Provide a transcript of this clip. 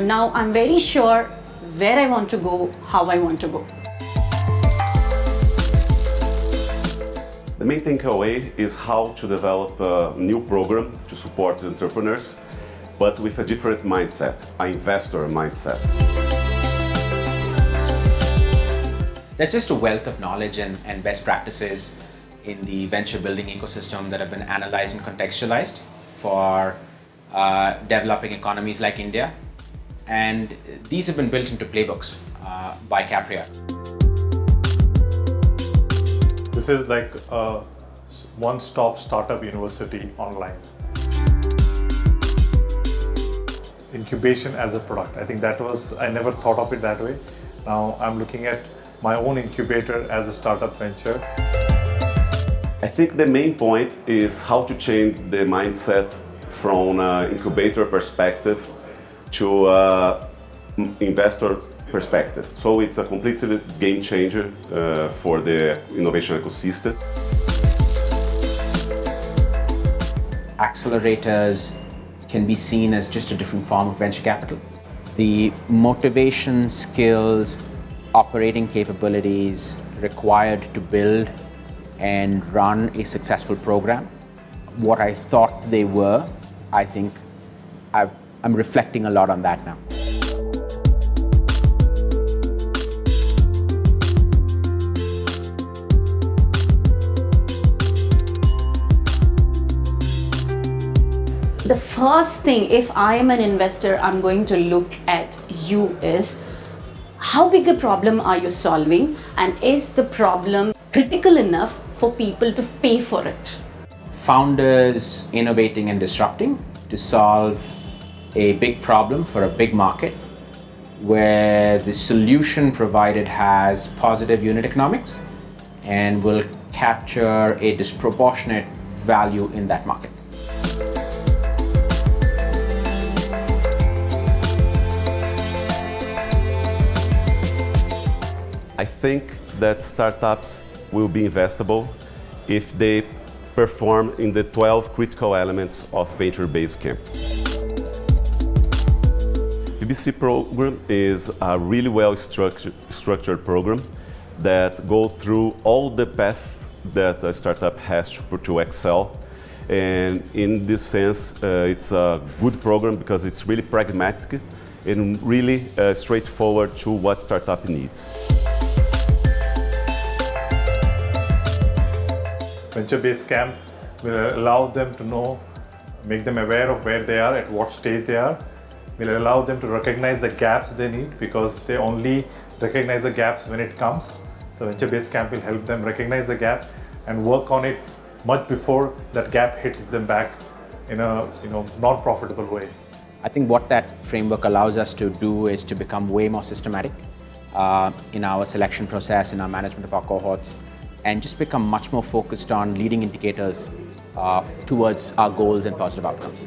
So now I'm very sure where I want to go, how I want to go. The main takeaway is how to develop a new program to support entrepreneurs, but with a different mindset, an investor mindset. There's just a wealth of knowledge and best practices in the venture building ecosystem that have been analyzed and contextualized for developing economies like India. And these have been built into playbooks by Capria. This is like a one-stop startup university online. Incubation as a product. I think I never thought of it that way. Now I'm looking at my own incubator as a startup venture. I think the main point is how to change the mindset from an incubator perspective to investor perspective. So it's a completely game changer for the innovation ecosystem. Accelerators can be seen as just a different form of venture capital. The motivation, skills, operating capabilities required to build and run a successful program, what I thought they were, I think I'm reflecting a lot on that now. The first thing, if I am an investor, I'm going to look at you is, how big a problem are you solving, and is the problem critical enough for people to pay for it? Founders innovating and disrupting to solve a big problem for a big market where the solution provided has positive unit economics and will capture a disproportionate value in that market. I think that startups will be investable if they perform in the 12 critical elements of VentureBasecamp. VBC program is a really well structured program that goes through all the paths that a startup has to excel. And in this sense, it's a good program because it's really pragmatic and really straightforward to what startup needs. VentureBasecamp will allow them to know, make them aware of where they are, at what stage they are, will allow them to recognize the gaps they need, because they only recognize the gaps when it comes. So VentureBasecamp will help them recognize the gap and work on it much before that gap hits them back in a non-profitable way. I think what that framework allows us to do is to become way more systematic in our selection process, in our management of our cohorts, and just become much more focused on leading indicators towards our goals and positive outcomes.